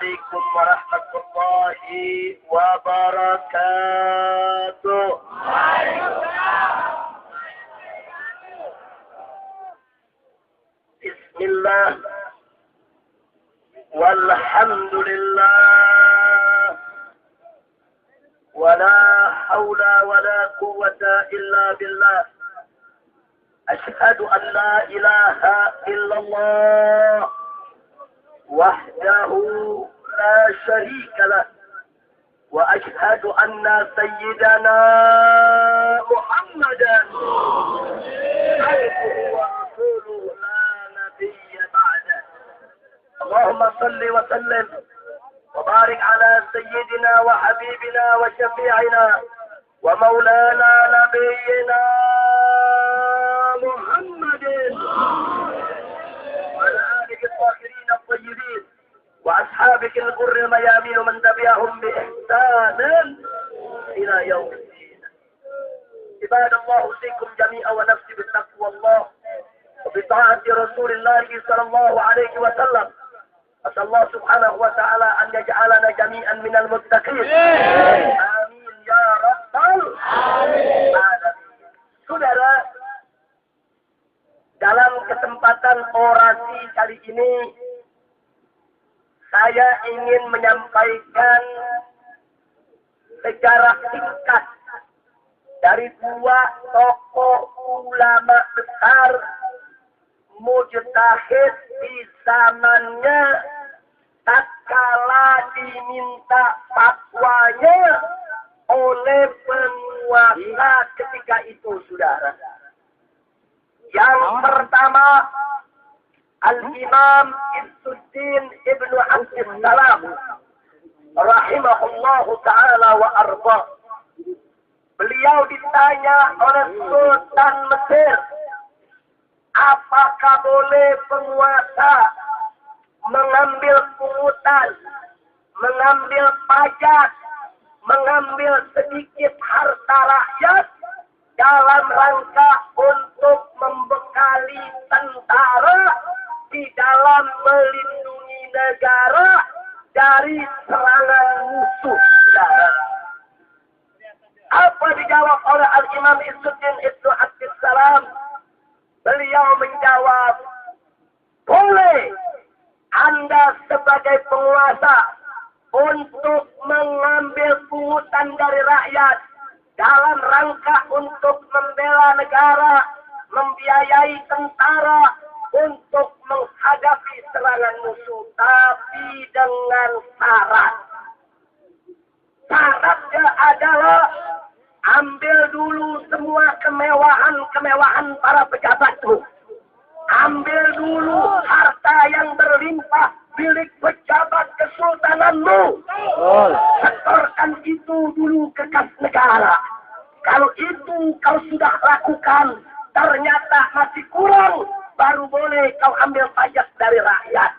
عليكم ورحمة الله وبركاته. بسم الله والحمد لله ولا حول ولا قوة إلا بالله. أشهد أن لا إله إلا الله وحده لا شريك له، وأشهد أن سيدنا محمدا عبده ورسوله لا نبي بعده. اللهم صل وسلم وبارك على سيدنا وحبيبنا وشفيعنا ومولانا نبينا محمد وعلى آله الطاهرين الطيبين وأصحابك الغر الميامين من تبعهم بإحسان إلى يوم الدين. عباد الله، أوصيكم جميعا ونفسي بتقوى الله وبطاعة رسول الله صلى الله عليه وسلم. أسأل الله سبحانه وتعالى أن يجعلنا جميعا من المتقين. آمين يا رب العالمين. Saudara, dalam kesempatan orasi kali ini saya ingin menyampaikan sejarah singkat dari dua tokoh ulama besar mujtahid di zamannya tatkala diminta fatwanya oleh penguasa ketika itu, saudara. Yang pertama, Al-Imam Izzuddin Ibnu Abdissalam rahimahullahu ta'ala wa arba. Beliau ditanya oleh Sultan Mesir, apakah boleh penguasa mengambil pungutan, mengambil pajak, mengambil sedikit harta rakyat dalam rangka untuk membekali tentara di dalam melindungi negara dari serangan musuh. Apa dijawab oleh Al-Imam Izzuddin Ibnu Abdissalam? Beliau menjawab, boleh Anda sebagai penguasa untuk mengambil pungutan dari rakyat dalam rangka untuk membela negara, membiayai tentara untuk menghadapi serangan musuh, tapi dengan syarat. Syaratnya adalah ambil dulu semua kemewahan para pejabatmu. Ambil dulu harta yang berlimpah milik pejabat kesultananmu. Setorkan itu dulu ke kas negara. Kalau itu kau sudah lakukan, ternyata masih kurang, baru boleh kau ambil pajak dari rakyat.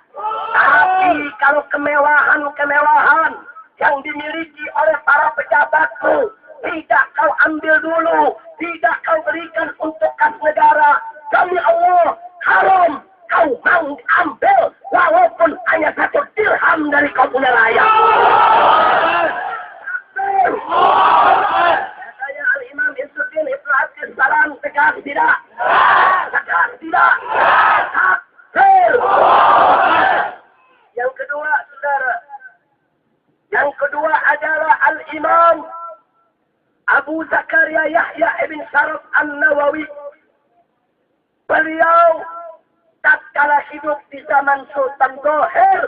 Tapi kalau kemewahan yang dimiliki oleh para pejabatmu tidak kau ambil dulu, tidak kau berikan untuk kas negara, demi Allah haram kau mau ambil walaupun hanya 1 dirham dari kau punya rakyat. Katanya Al-Imam Izzuddin Ibnu Abdissalam, tegas tidak? Tegas tidak? Takbir. Yang kedua, saudara, yang kedua adalah Al-Imam Abu Zakaria Yahya ibn Sharaf An-Nawawi. Beliau tatkala hidup di zaman Sultan Zahir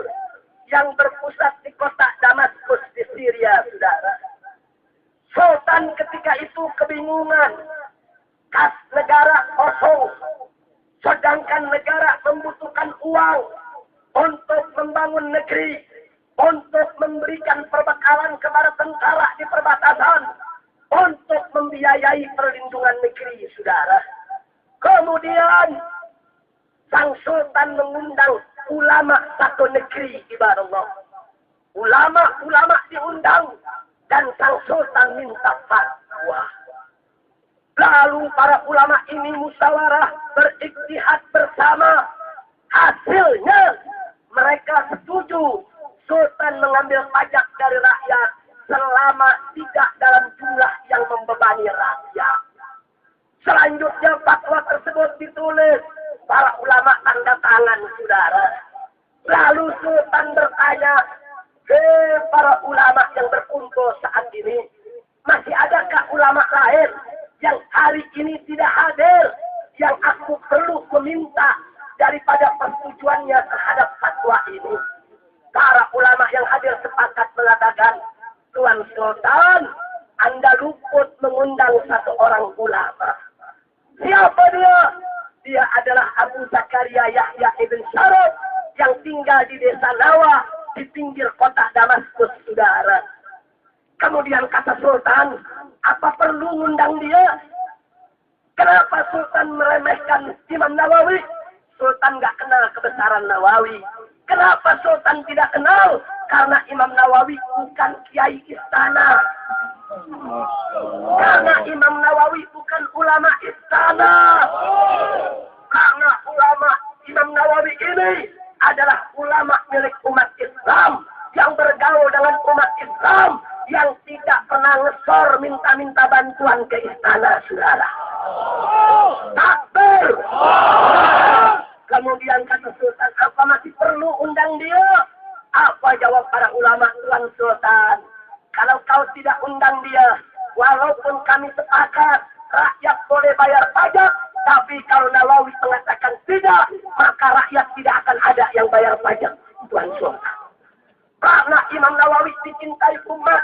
yang berpusat di kota Damaskus di Syria, saudara. Sultan ketika itu kebingungan, kas negara kosong, sedangkan negara membutuhkan uang untuk membangun negeri, untuk memberikan perbekalan kepada tentara di perbatasan, untuk membiayai perlindungan negeri, saudara. Kemudian sang sultan mengundang ulama satu negeri, ibarat Allah. Ulama-ulama diundang dan sang sultan minta fatwa. Lalu para ulama ini musyawarah, berijtihad bersama. Hasilnya mereka setuju Sultan mengambil pajak dari rakyat selama tidak dalam jumlah yang membebani rakyat. Selanjutnya fatwa tersebut ditulis, para ulama tanda tangan, saudara. Lalu Sultan bertanya, para ulama yang berkumpul saat ini, masih adakah ulama lain yang hari ini tidak hadir, yang aku perlu meminta daripada persetujuannya terhadap fatwa ini? Para ulama yang hadir sepakat mengatakan, Tuan Sultan, Anda luput mengundang satu orang ulama. Siapa dia? Dia adalah Abu Zakaria Yahya ibn Syaraf yang tinggal di desa Nawa di pinggir kota Damaskus, saudara. Kemudian kata Sultan, apa perlu mengundang dia? Kenapa Sultan meremehkan Imam Nawawi? Sultan nggak kenal kebesaran Nawawi. Kenapa Sultan tidak kenal? Karena Imam Nawawi bukan kiai istana. Karena Imam Nawawi bukan ulama istana. Karena ulama Imam Nawawi ini adalah ulama milik umat Islam, yang bergaul dengan umat Islam, yang tidak pernah ngesor minta-minta bantuan ke istana, saudara. Takbir. Kemudian kata Sultan, apa masih perlu undang dia? Apa jawab para ulama, Tuan Sultan? Kalau kau tidak undang dia, walaupun kami sepakat rakyat boleh bayar pajak, tapi kalau Nawawi mengatakan tidak, maka rakyat tidak akan ada yang bayar pajak, Tuan Sultan. Karena Imam Nawawi dicintai umat,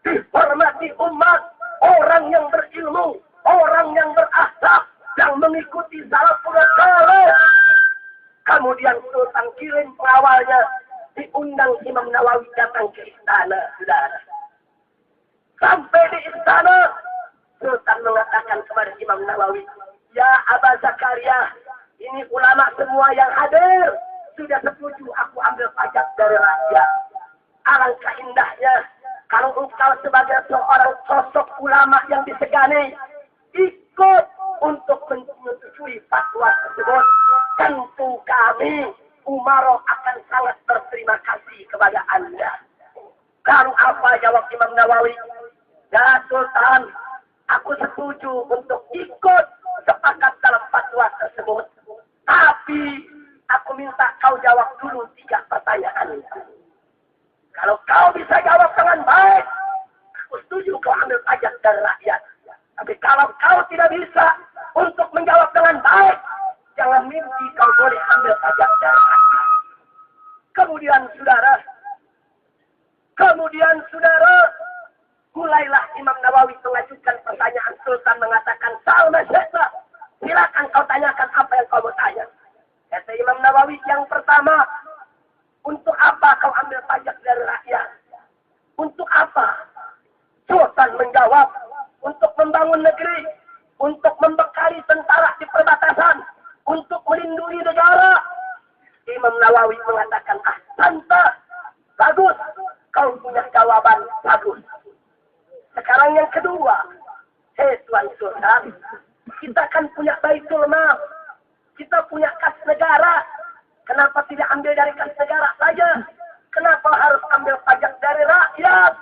dihormati umat, orang yang berilmu, orang yang berakhlak, yang mengikuti salafus saleh. Kemudian Sultan kirim pengawalnya, diundang Imam Nawawi datang ke istana, saudara. Sampai di istana, Sultan mengatakan kepada Imam Nawawi, ya Aba Zakaria, ini ulama semua yang hadir sudah setuju aku ambil pajak dari rakyat. Alangkah indahnya kalau engkau sebagai seorang sosok ulama yang disegani ikut untuk menyetujui fatwa tersebut. Tentu kami Umaro akan sangat berterima kasih kepada Anda. Lalu apa jawab Imam Nawawi? Ya Sultan, aku setuju untuk ikut sepakat dalam fatwa tersebut. Tapi aku minta kau jawab dulu 3 pertanyaan. Kalau kau bisa jawab dengan baik, aku setuju kau ambil pajak dari rakyat. Tapi kalau kau tidak bisa untuk menjawab dengan baik, jangan mimpi kau boleh ambil pajak dari rakyat. Kemudian saudara, mulailah Imam Nawawi mengajukan pertanyaan. Sultan mengatakan, Salma Syekha, silakan kau tanyakan apa yang kau mau tanya. Kata Imam Nawawi, yang pertama, untuk apa kau ambil pajak dari rakyat? Untuk apa? Sultan menjawab, untuk membangun negeri, untuk membekali tentara di perbatasan, untuk melindungi negara. Imam Nawawi mengatakan, tanta, bagus, kau punya jawaban bagus. Sekarang yang kedua, Tuan Sultan, kita kan punya Baitul Mal, kita punya kas negara. Kenapa tidak ambil dari kas negara saja? Kenapa harus ambil pajak dari rakyat?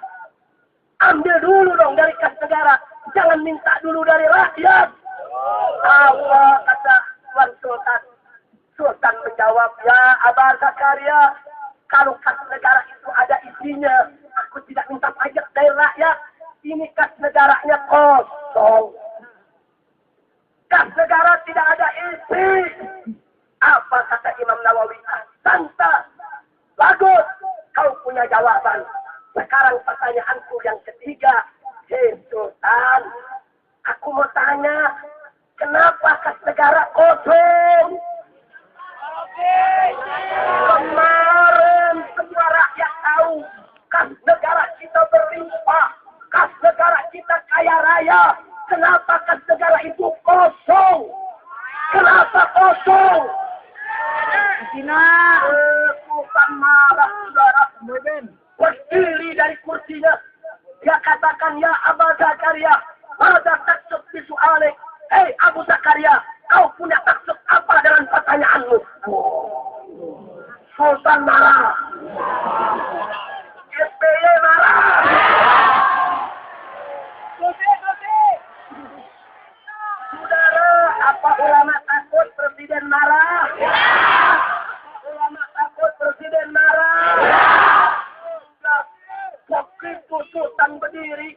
Ambil dulu dong dari kas negara, jangan minta dulu dari rakyat. Apa kata Tuan Sultan? Sultan menjawab, ya Aba Zakaria, kalau kas negara itu ada isinya, aku tidak minta pajak dari rakyat. Ini kas negaranya kosong. Kas negara tidak ada isi. Apa kata Imam Nawawi? Tanta, bagus, kau punya jawaban. Sekarang pertanyaanku yang ketiga, Sultan, aku mau tanya, kenapa kas negara kosong? Kemarin semua rakyat tahu kas negara kita berlimpah, kas negara kita kaya raya. Kenapa kas negara itu kosong? Kenapa kosong? Sultan marah, saudara. Berdiri dari kursinya. Dia katakan, ya Abu Zakaria, ada taksub di soalik. Hei Abu Zakaria, kau punya maksud apa dengan pertanyaanmu? Sultan marah. Saudara, apa ulama takut presiden marah? Ulama takut presiden marah? Begitu Sultan berdiri,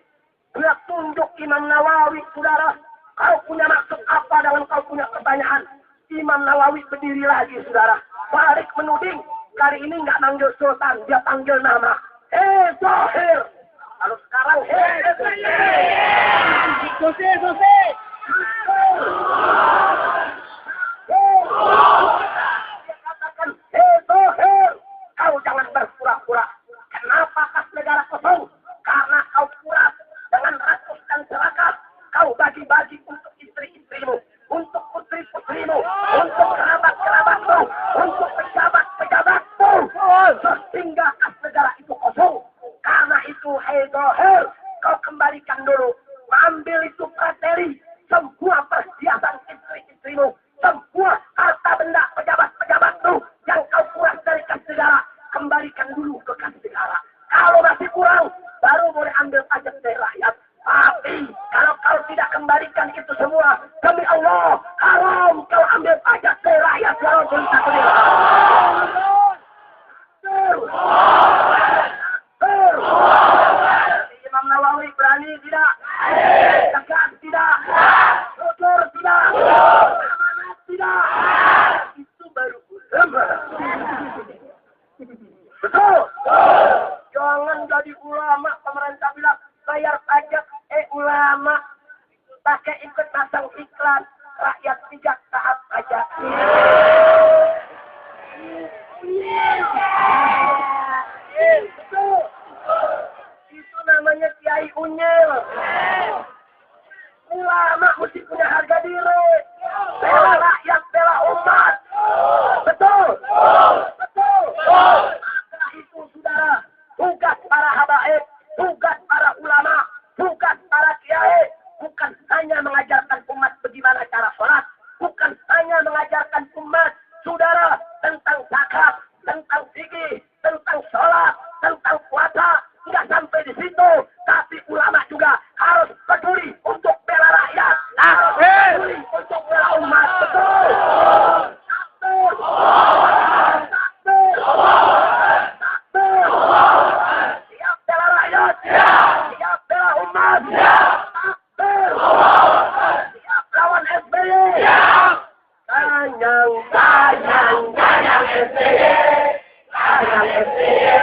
dia tunjuk Imam Nawawi, saudara. Kau punya maksud apa dengan kau punya pertanyaan? Imam Nawawi berdiri lagi, saudara. Balik menuding. Kali ini nggak manggil Sultan, dia panggil nama. Zahir. Kalau sekarang, Zahir. Dia katakan, Zahir. Kau jangan berpura-pura. Kenapa kas negara kosong? Karena kau puas dengan ratus dan serakah. Kau bagi-bagi untuk istri-istrimu, untuk putri-putrimu, untuk kerabat-kerabatmu, untuk pejabat-pejabatmu. Sehingga kas negara itu kosong. Karena itu, Zahir, kau kembalikan dulu. Ambil itu prateri, semua perhiasan istri-istrimu, semua harta benda pejabat-pejabatmu yang kau kuras dari kas negara. Kembalikan dulu ke kas negara. Kalau masih kurang, baru boleh ambil pajak dari rakyat. Tapi kalau kau tidak kembalikan itu semua, demi Allah, haram kau ambil pajak dari rakyat walaupun satu nilai. Imam Nawawi berani tidak? Tegas tidak? Jujur tidak? Amanat tidak? Itu baru ulama. Betul? Jangan jadi ulama, pemerintah bilang bayar pajak, ulama pakai ikut pasang iklan, rakyat tidak taat pajak. Betul. Itu namanya kiai unyil. Ulama mesti punya harga diri. Bela rakyat, bela umat. Betul. Betul. Maka itu, saudara, tugas para habaib, tugas para ulama, tugas para kiai, bukan hanya mengajarkan umat bagaimana cara sholat, bukan hanya mengajarkan umat, saudara, tentang zakat, tentang fikih, tentang sholat, tentang puasa. Tidak sampai di situ, tapi ulama juga harus peduli untuk bela rakyat, harus peduli untuk bela umat. Betul. Takbir. Takbir. Takbir. Siap bela rakyat. Siap bela umat. Takbir. Siap lawan SBY. Kanyang SBY. Kanyang SBY.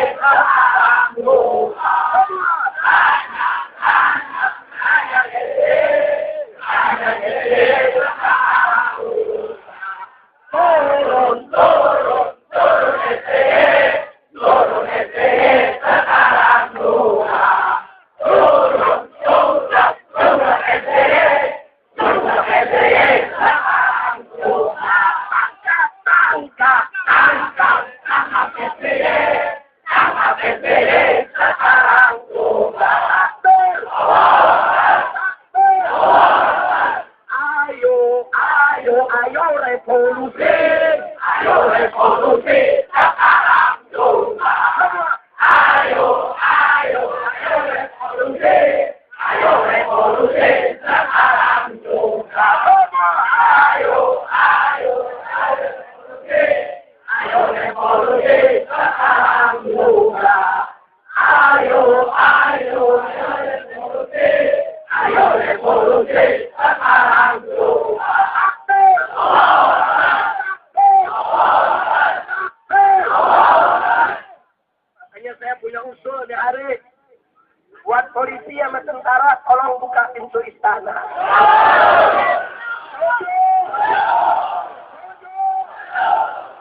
Buat polisi sama tentara, tolong buka pintu istana.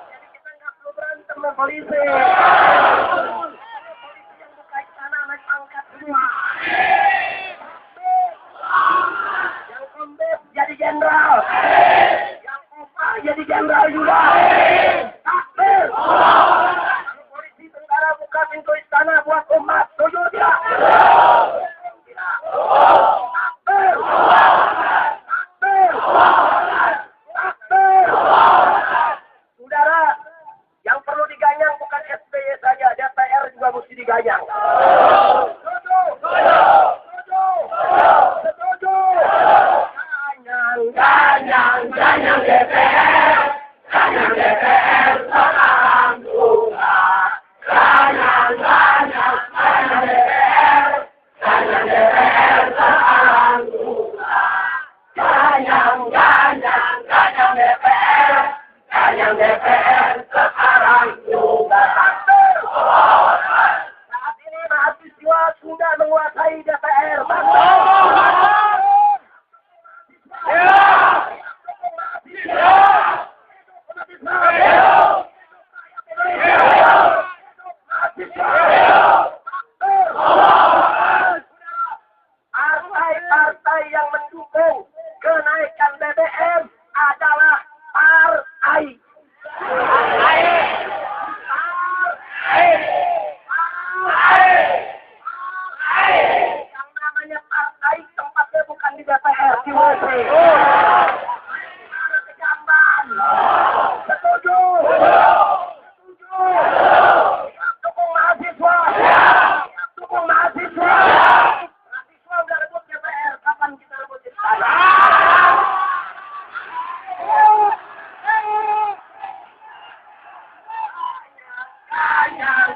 Jadi kita nggak perlu berantem sama polisi. Polisi yang buka istana naik pangkat semua. Yang kombes jadi jenderal. Yang kopar jadi jenderal juga. Takbir. Kalau polisi tentara buka pintu istana buat umat, setuju tidak? Saudara, yang perlu diganyang bukan SBY partai yang mendukung kenaikan BBM adalah partai. Yang namanya partai tempatnya bukan di DPR, di WC. Jamban. Setuju. Dukung mahasiswa. Dukung mahasiswa. Mahasiswa udah rebut DPR, kapan kita rebut istana?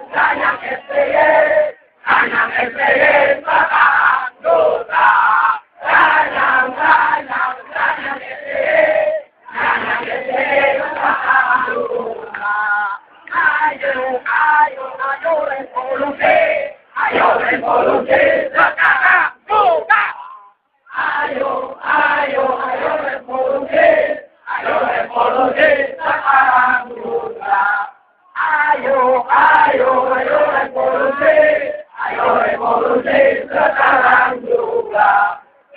Kanyang SBY, kanyang SBY, sekarang duta. Kanyang SBY, kanyang SBY, sekarang duta. Ayo revolusi, sekarang duta. Ayo revolusi, sekarang duta. Ayo revolusi, sekarang juga.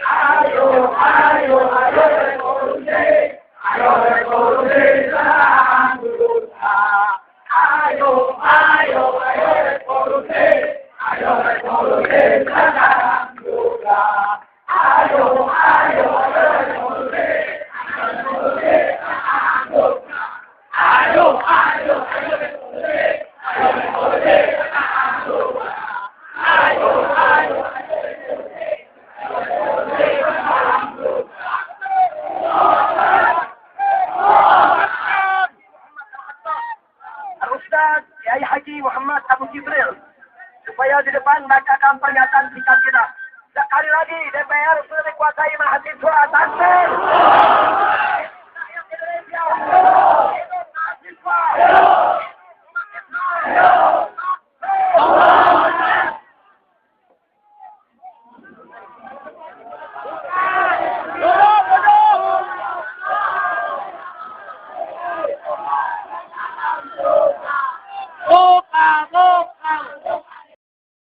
Ayo revolusi, sekarang juga. Ayo revolusi, sekarang juga. Ayo revolusi, sekarang juga. Ustaz Kiai Haji Muhammad Abu Jibril supaya di depan bacakan pernyataan singkat kita. Sekali lagi DPR sudah dikuasai mahasiswa. Takbir. Rakyat Indonesia. Hidup mahasiswa.